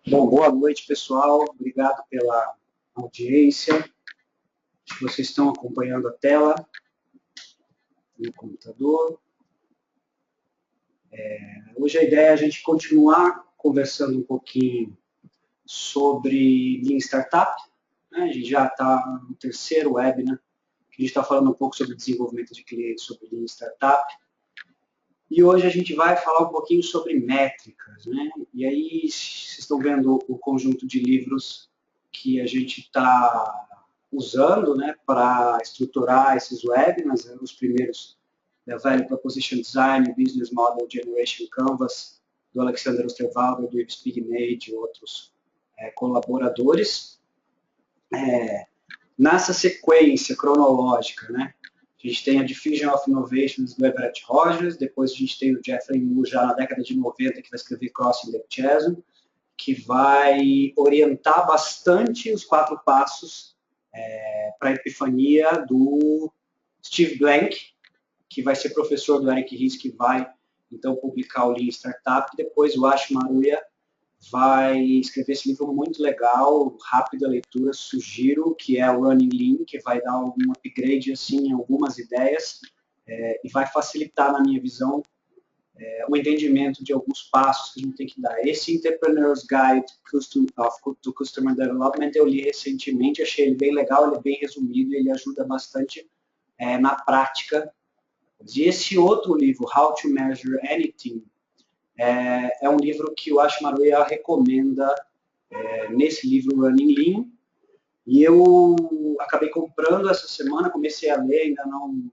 Bom, boa noite, pessoal. Obrigado pela audiência. Acho que vocês estão acompanhando a tela no computador. Hoje a ideia é a gente continuar conversando um pouquinho sobre Lean Startup. Né? A gente já está no terceiro webinar, que a gente está falando um pouco sobre desenvolvimento de clientes, sobre Lean Startup. E hoje a gente vai falar um pouquinho sobre métricas, né? E aí vocês estão vendo o conjunto de livros que a gente está usando, né, para estruturar esses webinars, né, os primeiros, Value Proposition Design, Business Model Generation Canvas, do Alexander Osterwalder, do Yves Pigney e de outros colaboradores. Nessa sequência cronológica, né, a gente tem a Diffusion of Innovations do Everett Rogers, depois a gente tem o Jeffrey Moore já na década de 90, que vai escrever Crossing the Chasm, que vai orientar bastante os 4 passos para a epifania do Steve Blank, que vai ser professor do Eric Ries, que vai então publicar o Lean Startup. Depois o Ash Maurya vai escrever esse livro muito legal, rápida leitura, sugiro, que é o Running Lean, que vai dar algum upgrade assim, em algumas ideias e vai facilitar, na minha visão, o entendimento de alguns passos que a gente tem que dar. Esse Entrepreneur's Guide to Customer Development eu li recentemente, achei ele bem legal, ele é bem resumido, ele ajuda bastante na prática. E esse outro livro, How to Measure Anything, é um livro que o Ash Maurya recomenda nesse livro Running Lean, e eu acabei comprando essa semana, comecei a ler, ainda não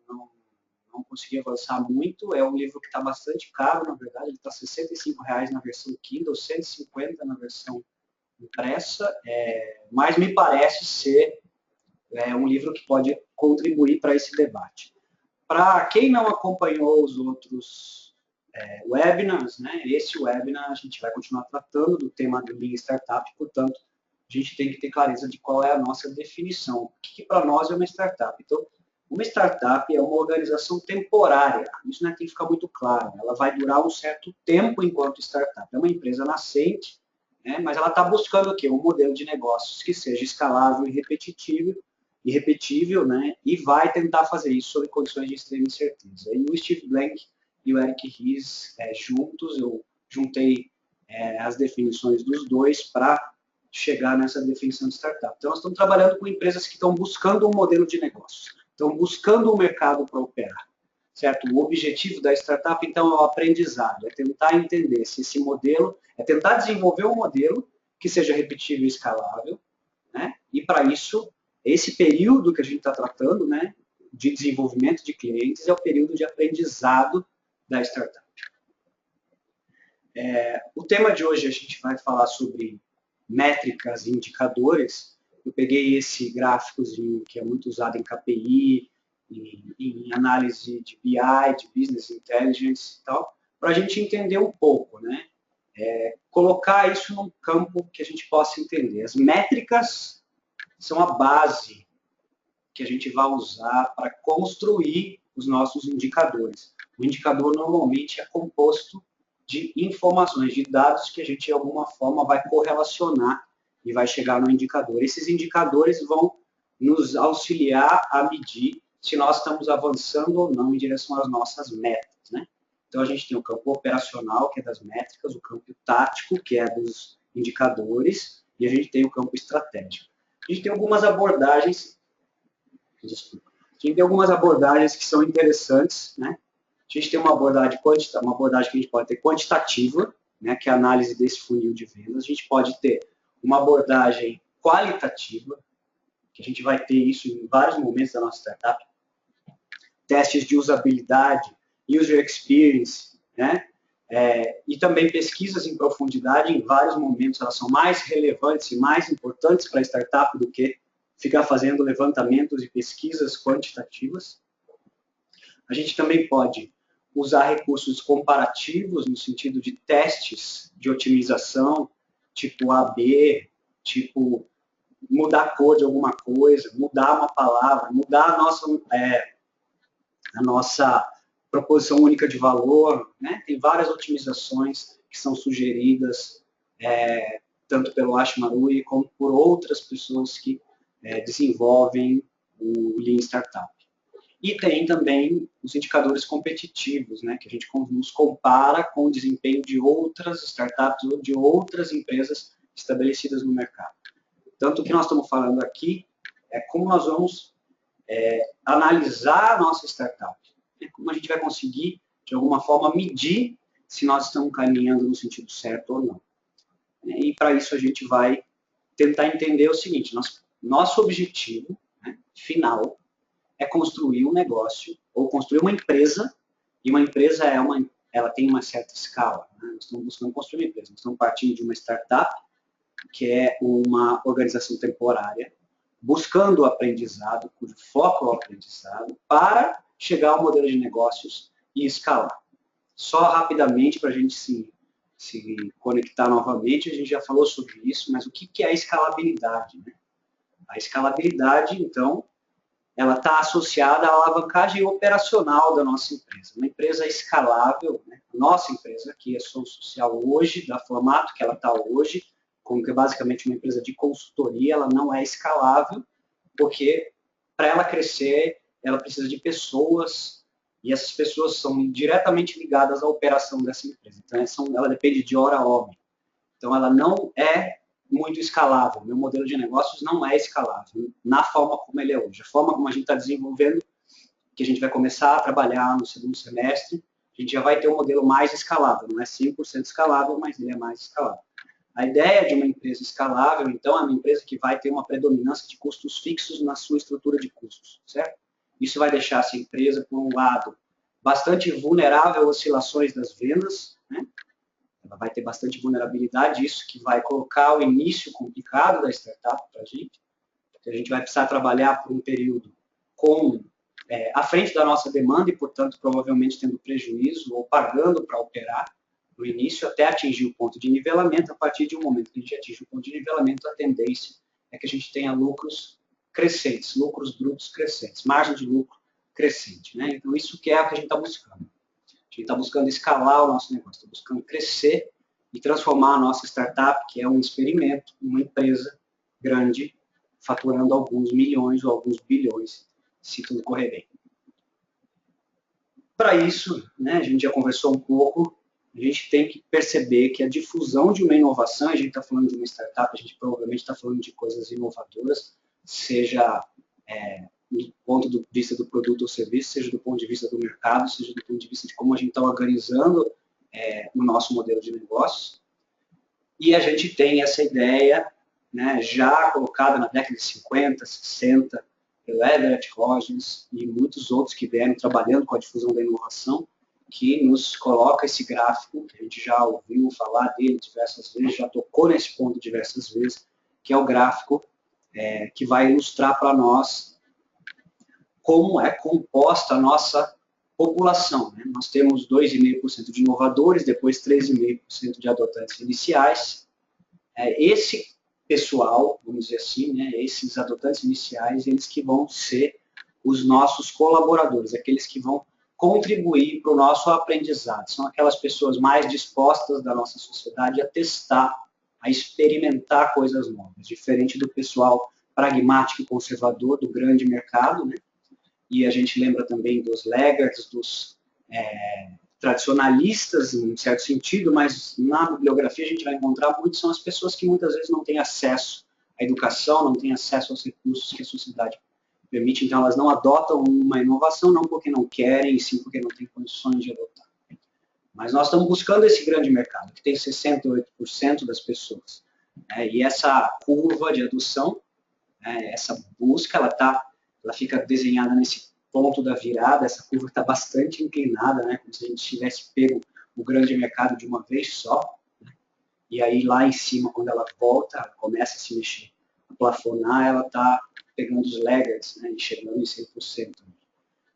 consegui avançar muito. É um livro que está bastante caro, na verdade, ele está R$ 65,00 na versão Kindle, R$ 150 na versão impressa, mas me parece ser um livro que pode contribuir para esse debate. Para quem não acompanhou os outros webinars, né, esse webinar a gente vai continuar tratando do tema do Lean Startup, portanto, a gente tem que ter clareza de qual é a nossa definição. O que para nós é uma startup? Então, uma startup é uma organização temporária, isso tem que ficar muito claro. Ela vai durar um certo tempo enquanto startup. É uma empresa nascente, mas ela está buscando o quê? Um modelo de negócios que seja escalável e repetível, e vai tentar fazer isso sob condições de extrema incerteza. E o Steve Blank e o Eric Ries, juntos, eu juntei as definições dos dois para chegar nessa definição de startup. Então, nós estamos trabalhando com empresas que estão buscando um modelo de negócio, estão buscando um mercado para operar, certo? O objetivo da startup, então, é o aprendizado, é tentar entender se esse modelo, é tentar desenvolver um modelo que seja repetível e escalável, e para isso, esse período que a gente está tratando, de desenvolvimento de clientes, é o período de aprendizado da startup. O tema de hoje a gente vai falar sobre métricas e indicadores. Eu peguei esse gráficozinho que é muito usado em KPI, em análise de BI, de Business Intelligence e tal, para a gente entender um pouco, colocar isso num campo que a gente possa entender. As métricas são a base que a gente vai usar para construir os nossos indicadores. O indicador normalmente é composto de informações, de dados que a gente de alguma forma vai correlacionar e vai chegar no indicador. Esses indicadores vão nos auxiliar a medir se nós estamos avançando ou não em direção às nossas metas, Então, a gente tem o campo operacional, que é das métricas, o campo tático, que é dos indicadores, e a gente tem o campo estratégico. A gente tem algumas abordagens, que são interessantes, A gente tem uma abordagem que a gente pode ter quantitativa, que é a análise desse funil de vendas. A gente pode ter uma abordagem qualitativa, que a gente vai ter isso em vários momentos da nossa startup. Testes de usabilidade, user experience, e também pesquisas em profundidade. Em vários momentos elas são mais relevantes e mais importantes para a startup do que ficar fazendo levantamentos e pesquisas quantitativas. A gente também pode usar recursos comparativos no sentido de testes de otimização, tipo AB, tipo mudar a cor de alguma coisa, mudar uma palavra, mudar a nossa proposição única de valor, Tem várias otimizações que são sugeridas tanto pelo Ash Marui como por outras pessoas que desenvolvem o Lean Startup. E tem também os indicadores competitivos, né, que a gente nos compara com o desempenho de outras startups ou de outras empresas estabelecidas no mercado. Tanto o que nós estamos falando aqui é como nós vamos analisar a nossa startup, né, como a gente vai conseguir, de alguma forma, medir se nós estamos caminhando no sentido certo ou não. E para isso a gente vai tentar entender o seguinte, nosso objetivo, né, final é construir um negócio ou construir uma empresa, e uma empresa ela tem uma certa escala. Né? Nós estamos buscando construir uma empresa, nós estamos partindo de uma startup, que é uma organização temporária, buscando o aprendizado, cujo foco é o aprendizado, para chegar ao modelo de negócios e escalar. Só rapidamente, para a gente se conectar novamente, a gente já falou sobre isso, mas o que é a escalabilidade? Né? A escalabilidade, então, ela está associada à alavancagem operacional da nossa empresa. Uma empresa escalável, né? Nossa empresa aqui, a Som Social hoje, da formato que ela está hoje, como que é basicamente uma empresa de consultoria, ela não é escalável, porque para ela crescer, ela precisa de pessoas, e essas pessoas são diretamente ligadas à operação dessa empresa. Então, ela depende de hora homem. Então, ela não é muito escalável. Meu modelo de negócios não é escalável na forma como ele é hoje. A forma como a gente está desenvolvendo, que a gente vai começar a trabalhar no segundo semestre, a gente já vai ter um modelo mais escalável. Não é 100% escalável, mas ele é mais escalável. A ideia de uma empresa escalável, então, é uma empresa que vai ter uma predominância de custos fixos na sua estrutura de custos, certo? Isso vai deixar essa empresa, por um lado, bastante vulnerável a oscilações das vendas, né? Ela vai ter bastante vulnerabilidade, isso que vai colocar o início complicado da startup para a gente, porque a gente vai precisar trabalhar por um período à frente da nossa demanda e, portanto, provavelmente tendo prejuízo ou pagando para operar no início até atingir o ponto de nivelamento. A partir de um momento que a gente atinge o ponto de nivelamento, a tendência é que a gente tenha lucros crescentes, lucros brutos crescentes, margem de lucro crescente. Né? Então, isso que é o que a gente está buscando. A gente está buscando escalar o nosso negócio, está buscando crescer e transformar a nossa startup, que é um experimento, uma empresa grande, faturando alguns milhões ou alguns bilhões, se tudo correr bem. Para isso, né, a gente já conversou um pouco, a gente tem que perceber que a difusão de uma inovação, a gente está falando de uma startup, a gente provavelmente está falando de coisas inovadoras, seja do ponto de vista do produto ou serviço, seja do ponto de vista do mercado, seja do ponto de vista de como a gente está organizando o nosso modelo de negócios. E a gente tem essa ideia, né, já colocada na década de 50, 60, pelo Everett Rogers e muitos outros que vieram trabalhando com a difusão da inovação, que nos coloca esse gráfico, que a gente já ouviu falar dele diversas vezes, já tocou nesse ponto diversas vezes, que é o gráfico que vai ilustrar para nós como é composta a nossa população. Né? Nós temos 2,5% de inovadores, depois 3,5% de adotantes iniciais. Esse pessoal, vamos dizer assim, né, esses adotantes iniciais, eles que vão ser os nossos colaboradores, aqueles que vão contribuir para o nosso aprendizado. São aquelas pessoas mais dispostas da nossa sociedade a testar, a experimentar coisas novas, diferente do pessoal pragmático e conservador do grande mercado, né? E a gente lembra também dos laggards, dos tradicionalistas, em certo sentido, mas na bibliografia a gente vai encontrar muitos são as pessoas que muitas vezes não têm acesso à educação, não têm acesso aos recursos que a sociedade permite, então elas não adotam uma inovação, não porque não querem, sim porque não têm condições de adotar. Mas nós estamos buscando esse grande mercado, que tem 68% das pessoas. E essa curva de adoção, essa busca, ela fica desenhada nesse ponto da virada, essa curva está bastante inclinada, né, como se a gente tivesse pego o grande mercado de uma vez só, né, e aí lá em cima, quando ela volta, começa a se mexer, a plafonar, ela está pegando os laggards, né, e chegando em 100%.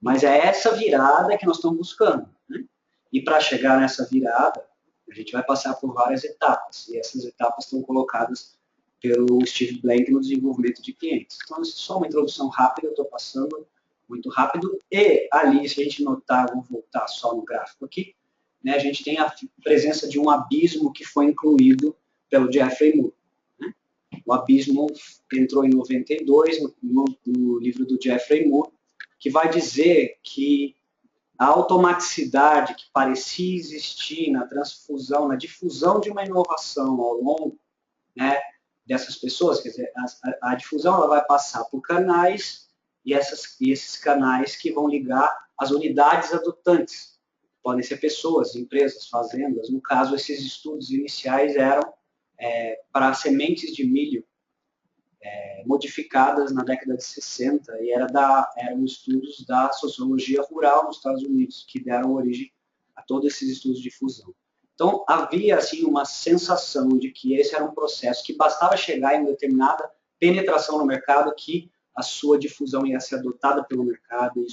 Mas é essa virada que nós estamos buscando, né? E para chegar nessa virada, a gente vai passar por várias etapas, e essas etapas estão colocadas pelo Steve Blank no desenvolvimento de clientes. Então, isso é só uma introdução rápida, eu estou passando muito rápido, e ali, se a gente notar, vou voltar só no gráfico aqui, né, a gente tem a presença de um abismo que foi incluído pelo Geoffrey Moore. O abismo entrou em 92, no livro do Geoffrey Moore, que vai dizer que a automaticidade que parecia existir na transfusão, na difusão de uma inovação ao longo, né, dessas pessoas, quer dizer, a difusão ela vai passar por canais e esses canais que vão ligar as unidades adotantes. Podem ser pessoas, empresas, fazendas. No caso, esses estudos iniciais eram para sementes de milho modificadas na década de 60 e eram estudos da sociologia rural nos Estados Unidos que deram origem a todos esses estudos de fusão. Então, havia assim uma sensação de que esse era um processo que bastava chegar em determinada penetração no mercado que a sua difusão ia ser adotada pelo mercado.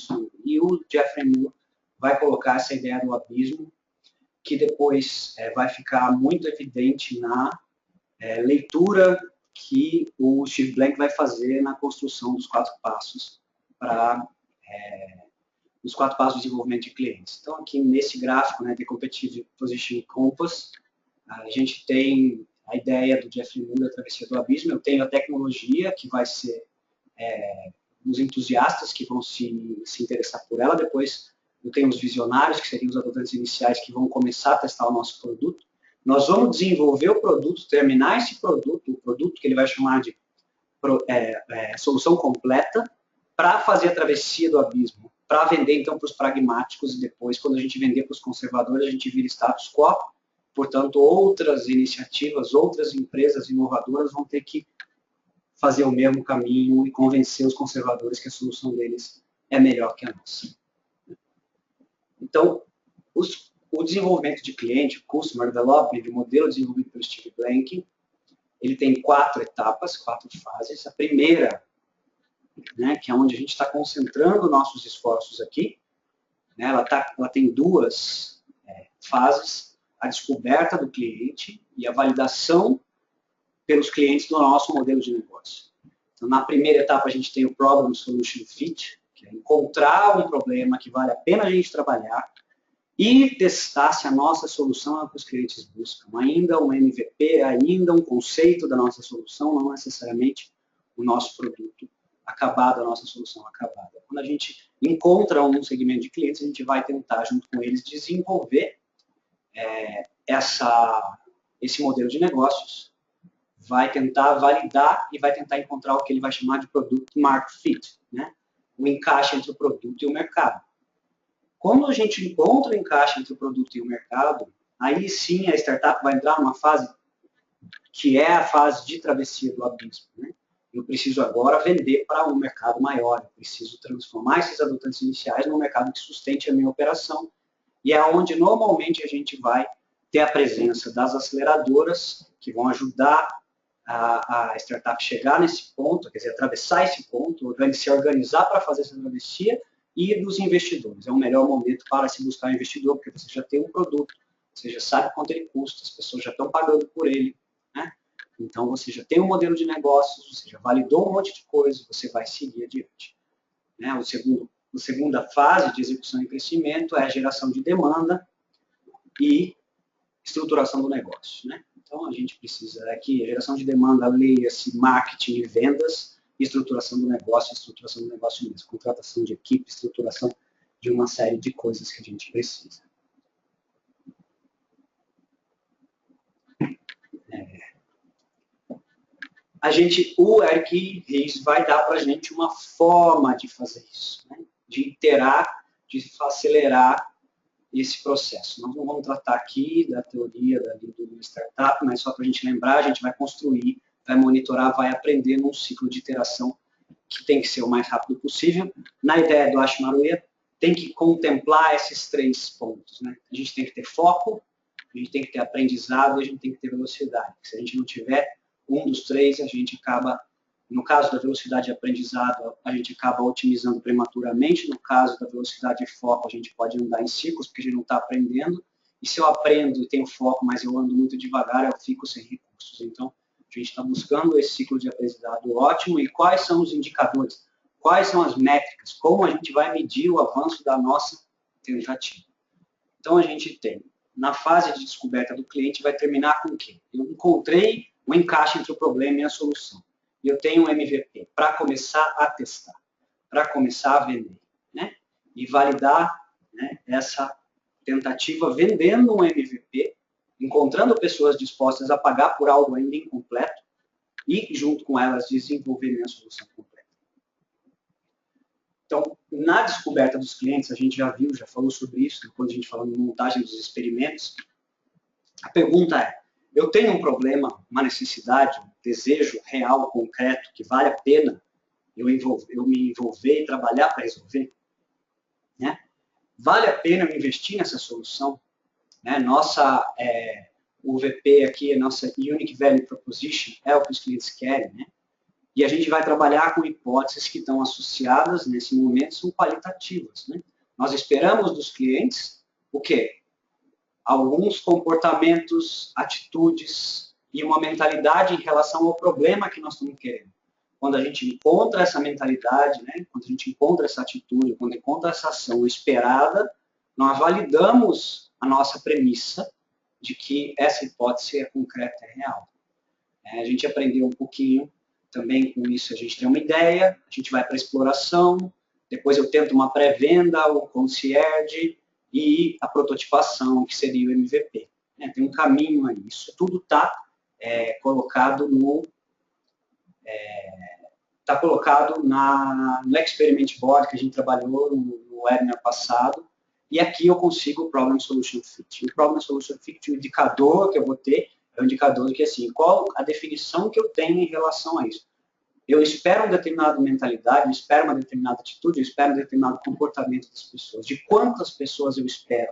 E o Geoffrey Moore vai colocar essa ideia do abismo, que depois vai ficar muito evidente na leitura que o Steve Blank vai fazer na construção dos 4 passos os 4 passos de desenvolvimento de clientes. Então, aqui nesse gráfico, né, The Competitive Positioning Compass, a gente tem a ideia do Geoffrey Moore da travessia do abismo. Eu tenho a tecnologia, que vai ser os entusiastas que vão se interessar por ela. Depois, eu tenho os visionários, que seriam os adotantes iniciais, que vão começar a testar o nosso produto. Nós vamos desenvolver o produto, terminar esse produto, o produto que ele vai chamar de solução completa, para fazer a travessia do abismo, para vender então para os pragmáticos e depois, quando a gente vender para os conservadores, a gente vira status quo. Portanto, outras iniciativas, outras empresas inovadoras vão ter que fazer o mesmo caminho e convencer os conservadores que a solução deles é melhor que a nossa. Então, o desenvolvimento de cliente, o Customer Development, o modelo desenvolvido pelo Steve Blank, ele tem 4 etapas, 4 fases. A primeira, né, que é onde a gente está concentrando nossos esforços aqui, né, ela tem 2 fases: a descoberta do cliente e a validação pelos clientes do nosso modelo de negócio. Então, na primeira etapa, a gente tem o Problem Solution Fit, que é encontrar um problema que vale a pena a gente trabalhar e testar se a nossa solução é o que os clientes buscam. Ainda um MVP, ainda um conceito da nossa solução, não necessariamente o nosso produto acabado, a nossa solução acabada. Quando a gente encontra um segmento de clientes, a gente vai tentar, junto com eles, desenvolver esse modelo de negócios, vai tentar validar e vai tentar encontrar o que ele vai chamar de Product Market Fit, né? O encaixe entre o produto e o mercado. Quando a gente encontra o encaixe entre o produto e o mercado, aí sim a startup vai entrar numa fase que é a fase de travessia do abismo, né? Eu preciso agora vender para um mercado maior, eu preciso transformar esses adotantes iniciais num mercado que sustente a minha operação, e é onde normalmente a gente vai ter a presença das aceleradoras, que vão ajudar a startup chegar nesse ponto, quer dizer, atravessar esse ponto, se organizar para fazer essa travessia, e dos investidores. É o melhor momento para se buscar um investidor, porque você já tem um produto, você já sabe quanto ele custa, as pessoas já estão pagando por ele, né? Então, você já tem um modelo de negócios, você já validou um monte de coisa, você vai seguir adiante. Né? A segunda fase de execução e crescimento é a geração de demanda e estruturação do negócio. Né? Então, a gente precisa aqui, a geração de demanda, leia-se marketing e vendas, estruturação do negócio mesmo, contratação de equipe, estruturação de uma série de coisas que a gente precisa. O Eric Ries vai dar para a gente uma forma de fazer isso, né? De iterar, de acelerar esse processo. Nós não vamos tratar aqui da teoria do startup, mas só para a gente lembrar, a gente vai construir, vai monitorar, vai aprender num ciclo de iteração que tem que ser o mais rápido possível. Na ideia do Ash Maruia, tem que contemplar esses 3 pontos. Né? A gente tem que ter foco, a gente tem que ter aprendizado e a gente tem que ter velocidade. Se a gente não tiver um dos 3, a gente acaba, no caso da velocidade de aprendizado, a gente acaba otimizando prematuramente. No caso da velocidade de foco, a gente pode andar em ciclos, porque a gente não está aprendendo. E se eu aprendo e tenho foco, mas eu ando muito devagar, eu fico sem recursos. Então, a gente está buscando esse ciclo de aprendizado ótimo. E quais são os indicadores? Quais são as métricas? Como a gente vai medir o avanço da nossa tentativa? Então, a gente tem, na fase de descoberta do cliente, vai terminar com o quê? Eu encontrei o encaixe entre o problema e a solução. E eu tenho um MVP para começar a testar, para começar a vender, né? E validar, né, essa tentativa vendendo um MVP, encontrando pessoas dispostas a pagar por algo ainda incompleto e, junto com elas, desenvolver a solução completa. Então, na descoberta dos clientes, a gente já viu, já falou sobre isso, quando a gente falou de montagem dos experimentos. A pergunta é, eu tenho um problema, uma necessidade, um desejo real, concreto, que vale a pena eu me envolver e trabalhar para resolver? Né? Vale a pena eu investir nessa solução? Né? O VP aqui, a nossa Unique Value Proposition, é o que os clientes querem, né? E a gente vai trabalhar com hipóteses que estão associadas, nesse momento, são qualitativas, né? Nós esperamos dos clientes o quê? Alguns comportamentos, atitudes e uma mentalidade em relação ao problema que nós estamos querendo. Quando a gente encontra essa mentalidade, né? Quando a gente encontra essa atitude, quando encontra essa ação esperada, nós validamos a nossa premissa de que essa hipótese é concreta, é real. A gente aprendeu um pouquinho também com isso, a gente tem uma ideia, a gente vai para a exploração, depois eu tento uma pré-venda, o concierge e a prototipação, que seria o MVP. Tem um caminho aí, isso tudo está colocado no Experiment Board que a gente trabalhou no webinar passado, e aqui eu consigo o Problem Solution Fit. O Problem Solution Fit, o indicador que eu vou ter, é um indicador que, assim, qual a definição que eu tenho em relação a isso? Eu espero uma determinada mentalidade, eu espero uma determinada atitude, eu espero um determinado comportamento das pessoas. De quantas pessoas eu espero?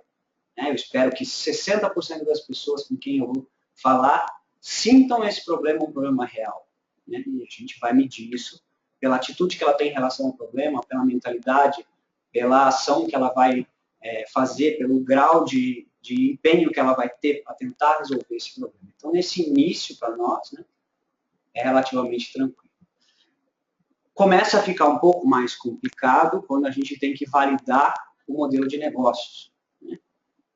Eu espero que 60% das pessoas com quem eu vou falar sintam esse problema um problema real. E a gente vai medir isso pela atitude que ela tem em relação ao problema, pela mentalidade, pela ação que ela vai fazer, pelo grau de empenho que ela vai ter para tentar resolver esse problema. Então, nesse início, para nós, né, é relativamente tranquilo. Começa a ficar um pouco mais complicado quando a gente tem que validar o modelo de negócios. Né?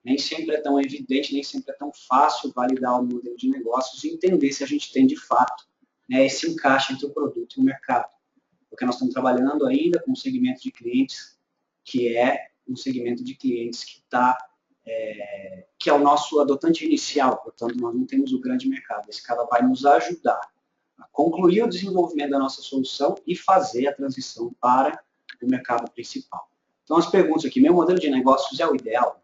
Nem sempre é tão evidente, nem sempre é tão fácil validar o modelo de negócios e entender se a gente tem, de fato, né, esse encaixe entre o produto e o mercado. Porque nós estamos trabalhando ainda com um segmento de clientes que é um segmento de clientes que é o nosso adotante inicial, portanto, nós não temos o grande mercado. Esse cara vai nos ajudar a concluir o desenvolvimento da nossa solução e fazer a transição para o mercado principal. Então, as perguntas aqui, meu modelo de negócios é o ideal?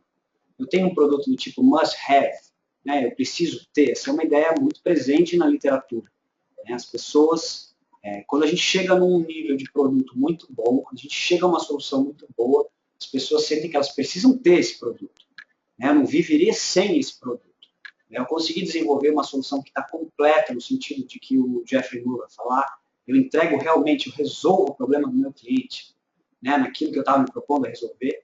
Eu tenho um produto do tipo must have, né? Eu preciso ter, essa é uma ideia muito presente na literatura. Né? As pessoas, quando a gente chega num nível de produto muito bom, quando a gente chega a uma solução muito boa, as pessoas sentem que elas precisam ter esse produto. Né? Eu não viveria sem esse produto. Eu consegui desenvolver uma solução que está completa, no sentido de que o Jeffrey Moore vai falar, eu entrego realmente, eu resolvo o problema do meu cliente, né, naquilo que eu estava me propondo a resolver.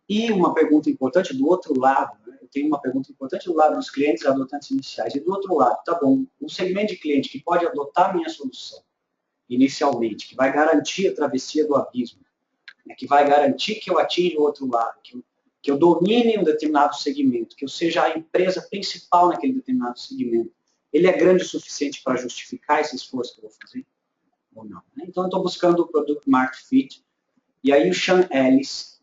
E uma pergunta importante do outro lado, né, eu tenho uma pergunta importante do lado dos clientes adotantes iniciais, e do outro lado, tá bom, um segmento de cliente que pode adotar a minha solução, inicialmente, que vai garantir a travessia do abismo, né, que vai garantir que eu atinja o outro lado, que eu domine um determinado segmento, que eu seja a empresa principal naquele determinado segmento, ele é grande o suficiente para justificar esse esforço que eu vou fazer? Ou não? Né? Então, eu estou buscando o Product Market Fit. E aí, o Sean Ellis,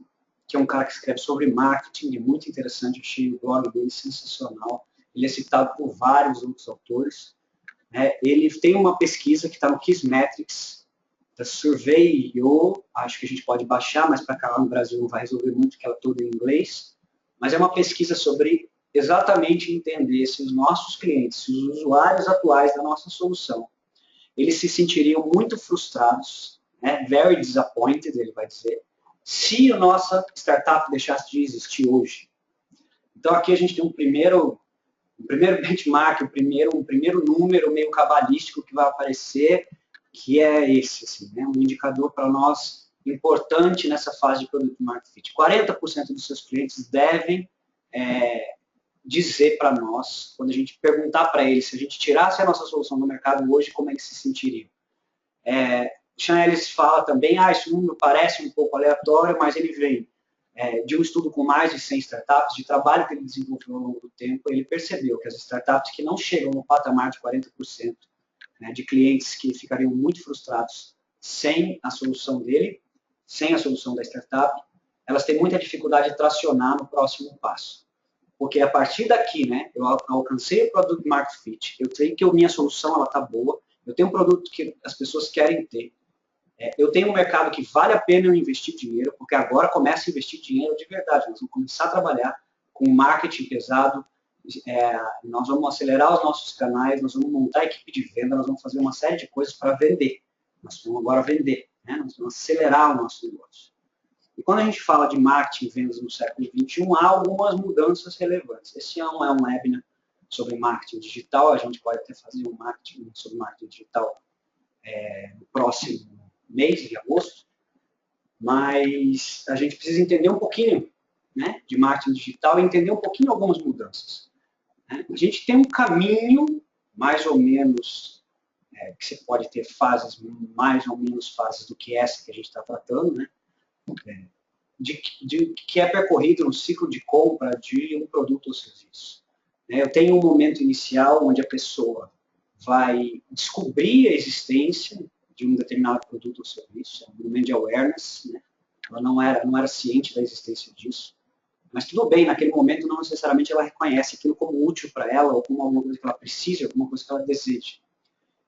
que é um cara que escreve sobre marketing, é muito interessante, eu achei o blog dele sensacional. Ele é citado por vários outros autores. Né? Ele tem uma pesquisa que está no Kissmetrics, da Survey.io, acho que a gente pode baixar, mas para cá no Brasil não vai resolver muito, que ela é toda em inglês, mas é uma pesquisa sobre exatamente entender se os nossos clientes, se os usuários atuais da nossa solução, eles se sentiriam muito frustrados, né, very disappointed, ele vai dizer, se a nossa startup deixasse de existir hoje. Então aqui a gente tem um primeiro benchmark, um primeiro número meio cabalístico que vai aparecer, que é esse, assim, né? Um indicador para nós importante nessa fase de Product Market Fit. 40% dos seus clientes devem dizer para nós, quando a gente perguntar para eles, se a gente tirasse a nossa solução do mercado hoje, como eles se sentiriam. Sean Ellis fala também, esse número parece um pouco aleatório, mas ele vem de um estudo com mais de 100 startups, de trabalho que ele desenvolveu ao longo do tempo, ele percebeu que as startups que não chegam no patamar de 40%, né, de clientes que ficariam muito frustrados sem a solução dele, sem a solução da startup, elas têm muita dificuldade de tracionar no próximo passo. Porque a partir daqui, né, eu alcancei o Product Market Fit, eu sei que a minha solução está boa, eu tenho um produto que as pessoas querem ter, eu tenho um mercado que vale a pena eu investir dinheiro, porque agora começa a investir dinheiro de verdade. Nós vamos começar a trabalhar com marketing pesado, nós vamos acelerar os nossos canais, nós vamos montar a equipe de venda, nós vamos fazer uma série de coisas para vender. Nós vamos agora vender, né? Nós vamos acelerar o nosso negócio. E quando a gente fala de marketing e vendas no século XXI, há algumas mudanças relevantes. Esse ano é um webinar sobre marketing digital, a gente pode até fazer um marketing sobre marketing digital no próximo mês de agosto, mas a gente precisa entender um pouquinho, né, de marketing digital e entender um pouquinho algumas mudanças. Né? A gente tem um caminho, mais ou menos, que você pode ter fases, mais ou menos fases do que essa que a gente está tratando, né? Que é percorrido no ciclo de compra de um produto ou serviço. Eu tenho um momento inicial onde a pessoa vai descobrir a existência de um determinado produto ou serviço, um momento de awareness, né? Ela não era ciente da existência disso, mas tudo bem, naquele momento não necessariamente ela reconhece aquilo como útil para ela, ou como alguma coisa que ela precisa, alguma coisa que ela deseja.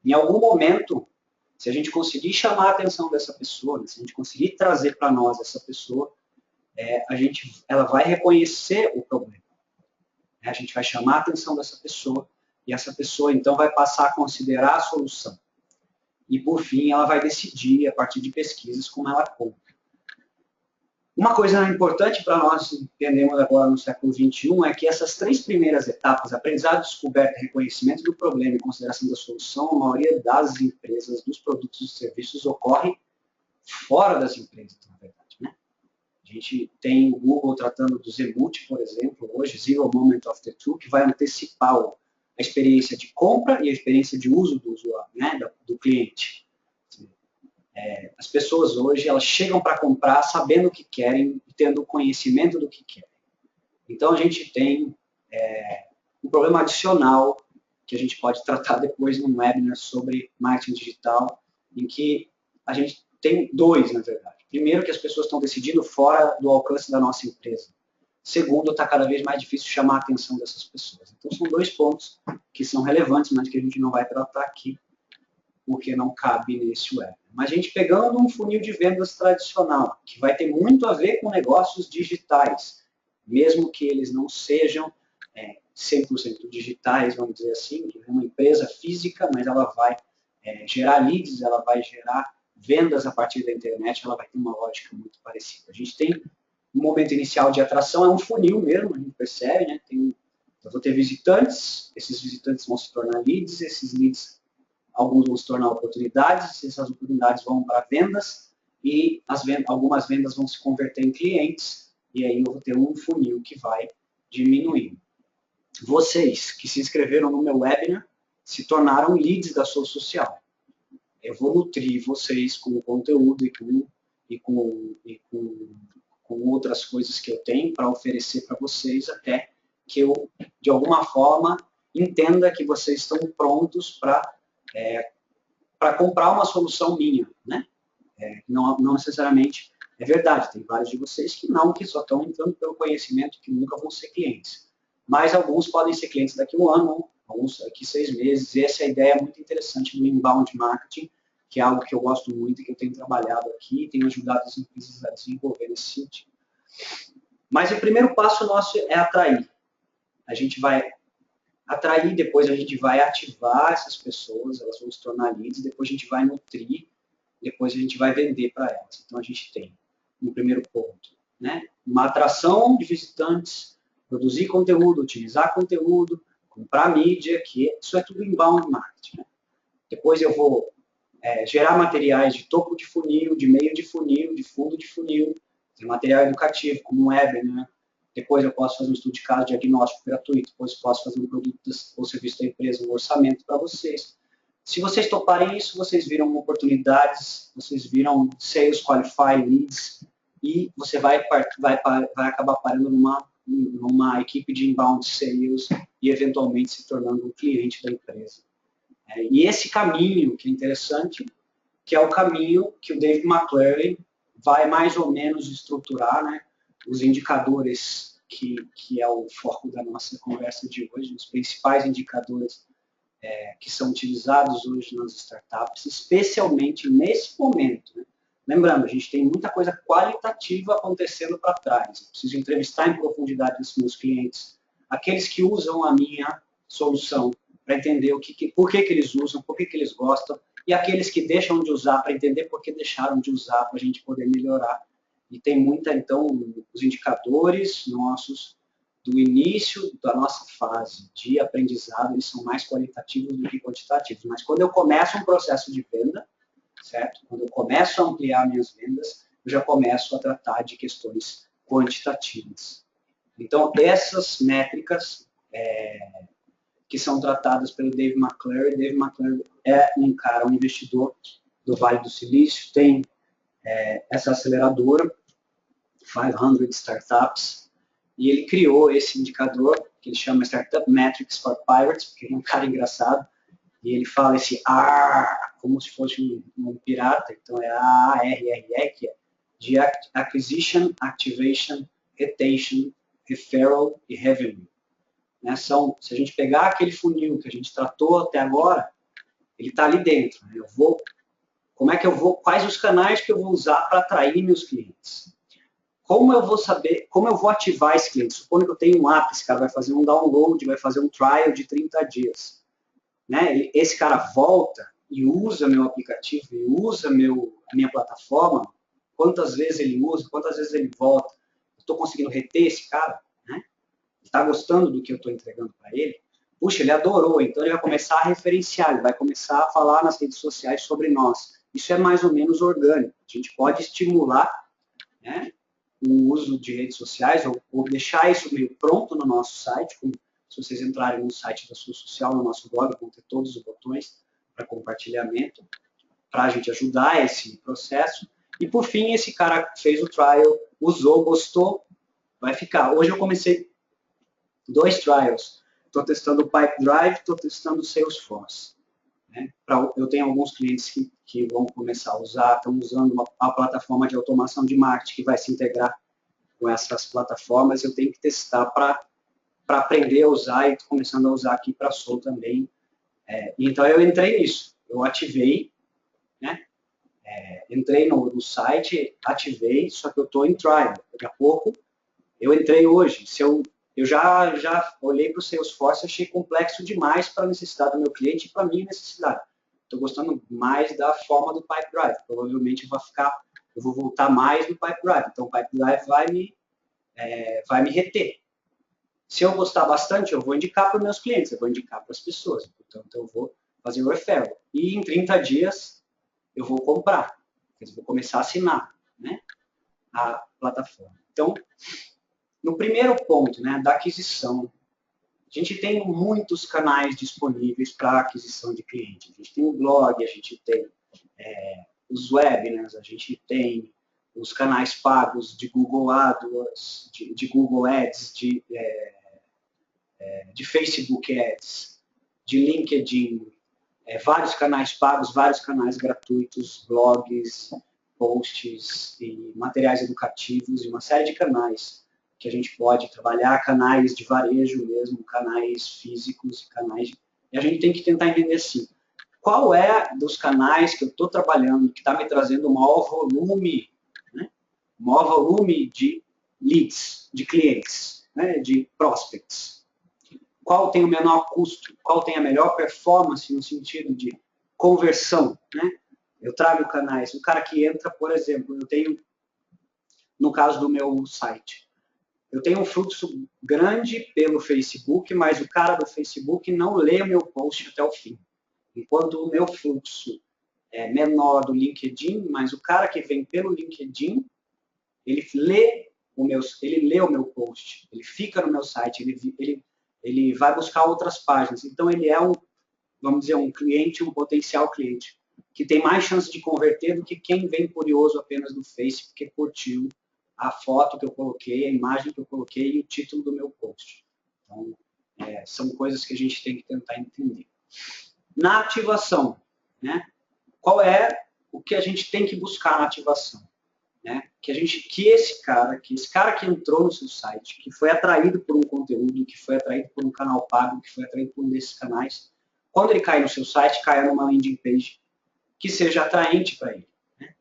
Em algum momento, se a gente conseguir chamar a atenção dessa pessoa, né? Se a gente conseguir trazer para nós essa pessoa, ela vai reconhecer o problema. A gente vai chamar a atenção dessa pessoa, e essa pessoa então vai passar a considerar a solução. E, por fim, ela vai decidir, a partir de pesquisas, como ela compra. Uma coisa importante para nós entendermos agora no século XXI é que essas 3 primeiras etapas, aprendizado, descoberta, reconhecimento do problema e consideração da solução, a maioria das empresas, dos produtos e serviços, ocorre fora das empresas, na verdade. Né? A gente tem o Google tratando do Zemulti, por exemplo, hoje, Zero Moment of the Truth, que vai antecipar a experiência de compra e a experiência de uso do usuário, né, do cliente. As pessoas hoje, elas chegam para comprar sabendo o que querem e tendo conhecimento do que querem. Então, a gente tem um problema adicional que a gente pode tratar depois num webinar sobre marketing digital, em que a gente tem 2, na verdade. Primeiro, que as pessoas estão decidindo fora do alcance da nossa empresa. Segundo, está cada vez mais difícil chamar a atenção dessas pessoas. Então, são 2 pontos que são relevantes, mas que a gente não vai tratar aqui, porque não cabe nesse webinar. Mas a gente pegando um funil de vendas tradicional, que vai ter muito a ver com negócios digitais, mesmo que eles não sejam 100% digitais, vamos dizer assim, que é uma empresa física, mas ela vai gerar leads, ela vai gerar vendas a partir da internet, ela vai ter uma lógica muito parecida. A gente tem um momento inicial de atração, é um funil mesmo, a gente percebe, né? Eu vou ter visitantes, esses visitantes vão se tornar leads, esses leads, alguns vão se tornar oportunidades, essas oportunidades vão para vendas, e algumas vendas vão se converter em clientes, e aí eu vou ter um funil que vai diminuindo. Vocês que se inscreveram no meu webinar se tornaram leads da Sou Social. Eu vou nutrir vocês com conteúdo e com outras coisas que eu tenho para oferecer para vocês, até que eu, de alguma forma, entenda que vocês estão prontos para comprar uma solução minha. Né? Não necessariamente é verdade, tem vários de vocês que só estão entrando pelo conhecimento, que nunca vão ser clientes. Mas alguns podem ser clientes daqui a um ano, alguns daqui 6 meses, e essa é a ideia muito interessante do inbound marketing, que é algo que eu gosto muito e que eu tenho trabalhado aqui e tenho ajudado as empresas a desenvolver nesse sentido. Mas o primeiro passo nosso é atrair. A gente vai atrair, depois a gente vai ativar essas pessoas, elas vão se tornar leads, depois a gente vai nutrir, depois a gente vai vender para elas. Então a gente tem um primeiro ponto, né? Uma atração de visitantes, produzir conteúdo, utilizar conteúdo, comprar mídia, que isso é tudo inbound marketing. Né? Depois eu vou gerar materiais de topo de funil, de meio de funil, de fundo de funil, material educativo, como um webinar, né? Depois eu posso fazer um estudo de caso diagnóstico gratuito, depois posso fazer um produto ou serviço da empresa, um orçamento para vocês. Se vocês toparem isso, vocês viram oportunidades, vocês viram sales qualify leads, e você vai acabar parando numa equipe de inbound sales e eventualmente se tornando um cliente da empresa. E esse caminho, que é interessante, que é o caminho que o Dave McClary vai mais ou menos estruturar, né, os indicadores que é o foco da nossa conversa de hoje, os principais indicadores que são utilizados hoje nas startups, especialmente nesse momento. Né? Lembrando, a gente tem muita coisa qualitativa acontecendo para trás. Eu preciso entrevistar em profundidade os meus clientes, aqueles que usam a minha solução, para entender por que eles usam, por que eles gostam, e aqueles que deixam de usar, para entender por que deixaram de usar, para a gente poder melhorar. E tem muita, então, os indicadores nossos do início da nossa fase de aprendizado, eles são mais qualitativos do que quantitativos. Mas quando eu começo um processo de venda, certo? Quando eu começo a ampliar minhas vendas, eu já começo a tratar de questões quantitativas. Então, essas métricas que são tratadas pelo Dave McClary. Dave McClary é um cara, um investidor do Vale do Silício, tem essa aceleradora, 500 Startups, e ele criou esse indicador, que ele chama Startup Metrics for Pirates, porque ele é um cara engraçado, e ele fala esse ARR, como se fosse um pirata, então é ARRE, que é de Acquisition, Activation, Retention, Referral e Revenue. Né? Se a gente pegar aquele funil que a gente tratou até agora, ele está ali dentro. Né? Quais os canais que eu vou usar para atrair meus clientes? Como eu vou saber, como eu vou ativar esse cliente? Supondo que eu tenho um app, esse cara vai fazer um download, vai fazer um trial de 30 dias. Né? Esse cara volta e usa meu aplicativo, e usa a minha plataforma, quantas vezes ele usa, quantas vezes ele volta. Estou conseguindo reter esse cara? Né? Está gostando do que eu estou entregando para ele? Puxa, ele adorou, então ele vai começar a referenciar, ele vai começar a falar nas redes sociais sobre nós. Isso é mais ou menos orgânico. A gente pode estimular, né, o uso de redes sociais ou deixar isso meio pronto no nosso site. Como se vocês entrarem no site da Sul Social, no nosso blog, vão ter todos os botões para compartilhamento, para a gente ajudar esse processo. E por fim, esse cara fez o trial, usou, gostou, vai ficar. Hoje eu comecei 2 trials. Estou testando o Pipedrive, estou testando o Salesforce. Né? Eu tenho alguns clientes que vão começar a usar, estão usando a plataforma de automação de marketing que vai se integrar com essas plataformas. Eu tenho que testar para aprender a usar e estou começando a usar aqui para a Soul também. Então eu entrei nisso, eu ativei, né? Entrei no site, ativei, só que eu estou em trial. Daqui a pouco, eu entrei hoje. Eu já olhei para o Salesforce e achei complexo demais para a necessidade do meu cliente e para a minha necessidade. Estou gostando mais da forma do Pipedrive. Provavelmente eu vou voltar mais no Pipedrive. Então o Pipedrive vai me reter. Se eu gostar bastante, eu vou indicar para os meus clientes, eu vou indicar para as pessoas. Portanto, eu vou fazer o referral. E em 30 dias eu vou comprar. Eu vou começar a assinar, né, a plataforma. Então, no primeiro ponto, né, da aquisição, a gente tem muitos canais disponíveis para aquisição de cliente. A gente tem o blog, a gente tem os webinars, a gente tem os canais pagos de Google AdWords, de Google Ads, de Facebook Ads, de LinkedIn, vários canais pagos, vários canais gratuitos, blogs, posts e materiais educativos e uma série de canais que a gente pode trabalhar, canais de varejo mesmo, canais físicos, e a gente tem que tentar entender assim, qual é dos canais que eu estou trabalhando que está me trazendo o maior volume, né? Maior volume de leads, de clientes, né? De prospects. Qual tem o menor custo, qual tem a melhor performance no sentido de conversão, né? Eu trago canais, o cara que entra, por exemplo, eu tenho, no caso do meu site, eu tenho um fluxo grande pelo Facebook, mas o cara do Facebook não lê o meu post até o fim. Enquanto o meu fluxo é menor do LinkedIn, mas o cara que vem pelo LinkedIn, ele lê o meu post, ele fica no meu site, ele vai buscar outras páginas. Então, ele é vamos dizer, um cliente, um potencial cliente, que tem mais chance de converter do que quem vem curioso apenas no Face, porque curtiu a foto que eu coloquei, a imagem que eu coloquei e o título do meu post. Então, são coisas que a gente tem que tentar entender. Na ativação, né? Qual é o que a gente tem que buscar na ativação? Né? Que esse cara que entrou no seu site, que foi atraído por um conteúdo, que foi atraído por um canal pago, que foi atraído por um desses canais, quando ele cair no seu site, caia numa landing page que seja atraente para ele. Né?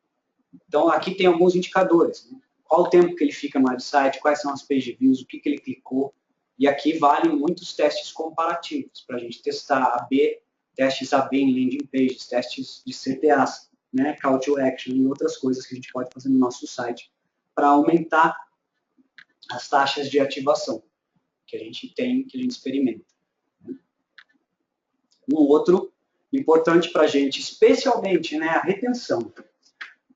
Então, aqui tem alguns indicadores. Né? Qual o tempo que ele fica no website, quais são as page views, o que ele clicou. E aqui valem muitos testes comparativos para a gente testar testes AB em landing pages, testes de CTAs, né, Call to Action e outras coisas que a gente pode fazer no nosso site para aumentar as taxas de ativação que a gente experimenta. Um outro importante para a gente, especialmente, né, a retenção.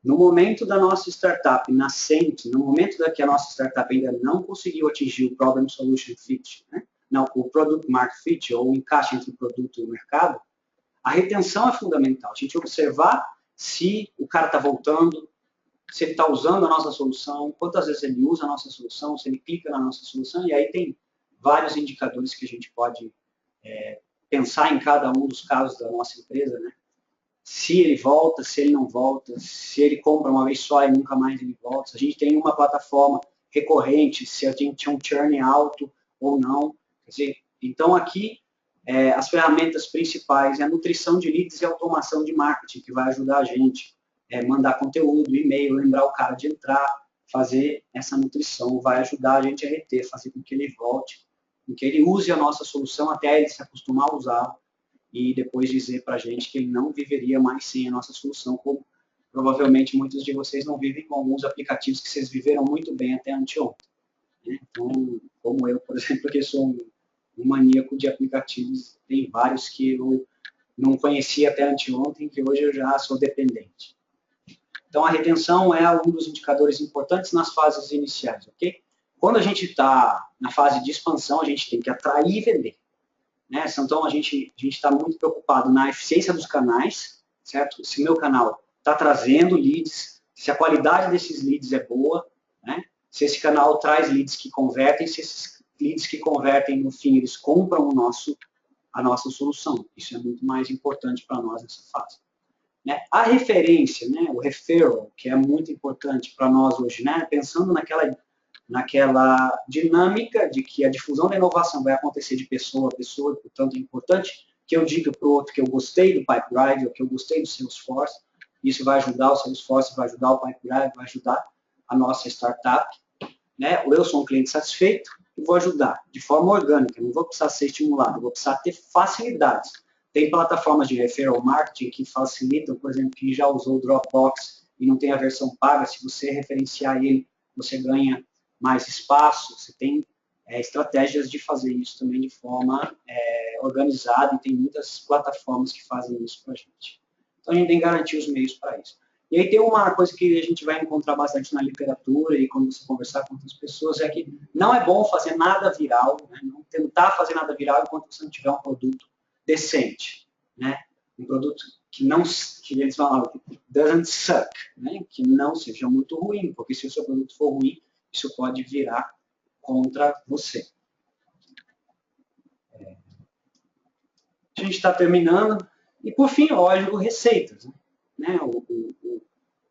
No momento da nossa startup nascente, no momento que a nossa startup ainda não conseguiu atingir o Problem Solution Fit, né, não, o Product Market Fit, ou o encaixe entre o produto e o mercado, a retenção é fundamental. A gente observar se o cara está voltando, se ele está usando a nossa solução, quantas vezes ele usa a nossa solução, se ele clica na nossa solução, e aí tem vários indicadores que a gente pode pensar em cada um dos casos da nossa empresa, né? Se ele volta, se ele não volta, se ele compra uma vez só e nunca mais ele volta, se a gente tem uma plataforma recorrente, se a gente tem um churn alto ou não. Quer dizer, então aqui as ferramentas principais é a nutrição de leads e automação de marketing, que vai ajudar a gente mandar conteúdo, e-mail, lembrar o cara de entrar, fazer essa nutrição, vai ajudar a gente a reter, fazer com que ele volte, com que ele use a nossa solução até ele se acostumar a usá-la e depois dizer para a gente que ele não viveria mais sem a nossa solução, como provavelmente muitos de vocês não vivem com alguns aplicativos que vocês viveram muito bem até anteontem. Né? Então, como eu, por exemplo, que sou um maníaco de aplicativos, tem vários que eu não conhecia até anteontem, que hoje eu já sou dependente. Então, a retenção é um dos indicadores importantes nas fases iniciais, ok? Quando a gente está na fase de expansão, a gente tem que atrair e vender. Né? Então, a gente está muito preocupado na eficiência dos canais, certo? Se o meu canal está trazendo leads, se a qualidade desses leads é boa, né? Se esse canal traz leads que convertem, se esses leads que convertem, no fim, eles compram a nossa solução. Isso é muito mais importante para nós nessa fase. Né? A referência, né? O referral, que é muito importante para nós hoje, né? Pensando naquela dinâmica de que a difusão da inovação vai acontecer de pessoa a pessoa, portanto é importante que eu diga para o outro que eu gostei do Pipedrive, ou que eu gostei do Salesforce, isso vai ajudar o Salesforce, vai ajudar o Pipedrive, vai ajudar a nossa startup, né? Ou eu sou um cliente satisfeito e vou ajudar de forma orgânica, não vou precisar ser estimulado, vou precisar ter facilidades. Tem plataformas de referral marketing que facilitam, por exemplo, quem já usou o Dropbox e não tem a versão paga, se você referenciar ele, você ganha mais espaço, você tem estratégias de fazer isso também de forma organizada, e tem muitas plataformas que fazem isso para a gente. Então, a gente tem que garantir os meios para isso. E aí tem uma coisa que a gente vai encontrar bastante na literatura e quando você conversar com outras pessoas, é que não é bom fazer nada viral, né? Não tentar fazer nada viral enquanto você não tiver um produto decente, né? Um produto que eles falam, doesn't suck, né? Que não seja muito ruim, porque se o seu produto for ruim, isso pode virar contra você. A gente está terminando. E, por fim, lógico, receitas. Né?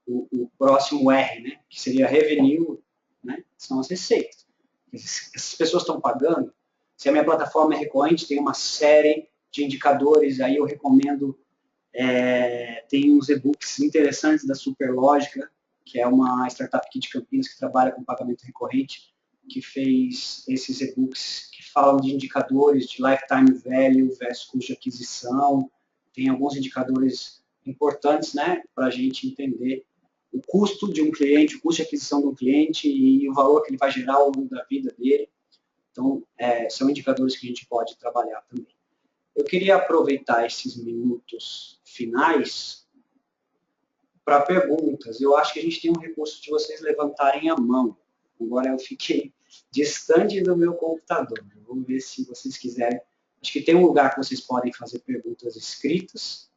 O próximo R, né? Que seria revenue, né? São as receitas. Essas pessoas estão pagando. Se a minha plataforma é recorrente, tem uma série de indicadores, aí eu recomendo, tem uns e-books interessantes da Superlógica, que é uma startup aqui de Campinas que trabalha com pagamento recorrente, que fez esses e-books que falam de indicadores de lifetime value versus custo de aquisição. Tem alguns indicadores importantes, né, para a gente entender o custo de um cliente, o custo de aquisição de um cliente e o valor que ele vai gerar ao longo da vida dele. Então, são indicadores que a gente pode trabalhar também. Eu queria aproveitar esses minutos finais para perguntas. Eu acho que a gente tem um recurso de vocês levantarem a mão. Agora eu fiquei distante do meu computador. Vamos ver se vocês quiserem. Acho que tem um lugar que vocês podem fazer perguntas escritas.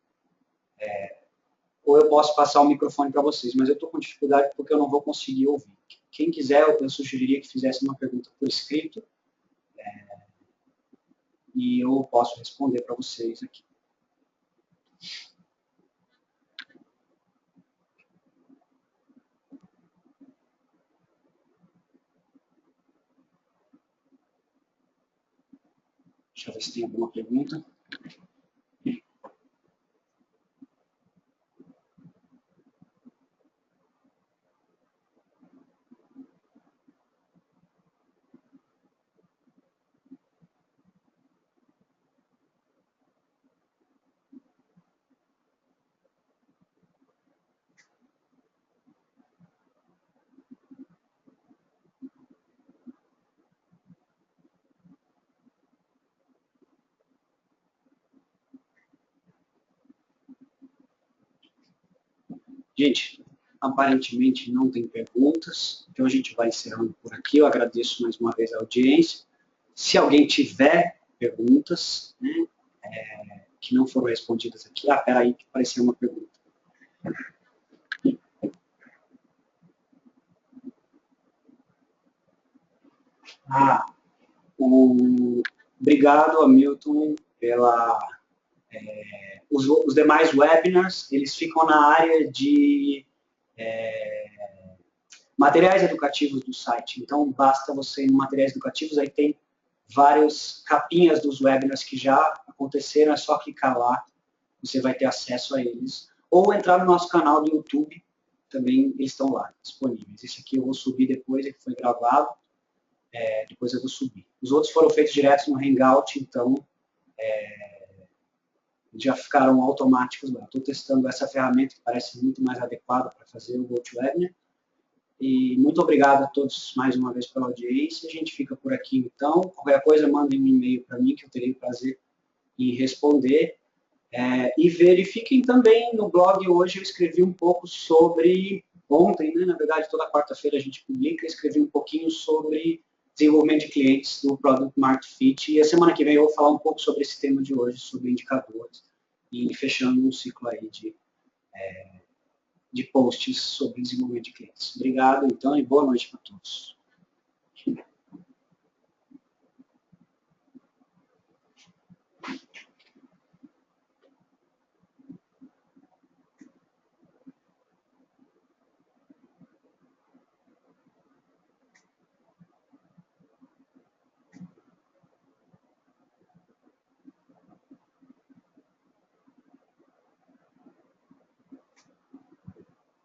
ou eu posso passar o microfone para vocês, mas eu estou com dificuldade porque eu não vou conseguir ouvir. Quem quiser, eu sugeriria que fizesse uma pergunta por escrito, e eu posso responder para vocês aqui. Deixa eu ver se tem alguma pergunta. Gente, aparentemente não tem perguntas, então a gente vai encerrando por aqui. Eu agradeço mais uma vez a audiência. Se alguém tiver perguntas, né, que não foram respondidas aqui, peraí, que apareceu uma pergunta. Obrigado, Hamilton, pela... os demais webinars, eles ficam na área de materiais educativos do site. Então, basta você ir no materiais educativos, aí tem várias capinhas dos webinars que já aconteceram, é só clicar lá, você vai ter acesso a eles. Ou entrar no nosso canal do YouTube, também eles estão lá, disponíveis. Esse aqui eu vou subir depois, ele foi gravado, depois eu vou subir. Os outros foram feitos direto no Hangout, então já ficaram automáticos lá. Estou testando essa ferramenta que parece muito mais adequada para fazer o GoToWebinar. E muito obrigado a todos mais uma vez pela audiência. A gente fica por aqui então. Qualquer coisa, mandem um e-mail para mim que eu terei o prazer em responder. E verifiquem também no blog, hoje eu escrevi um pouco sobre, ontem, né, na verdade toda quarta-feira a gente publica, escrevi um pouquinho sobre desenvolvimento de clientes do Product Market Fit, e a semana que vem eu vou falar um pouco sobre esse tema de hoje, sobre indicadores, e fechando um ciclo aí de posts sobre desenvolvimento de clientes. Obrigado, então, e boa noite para todos.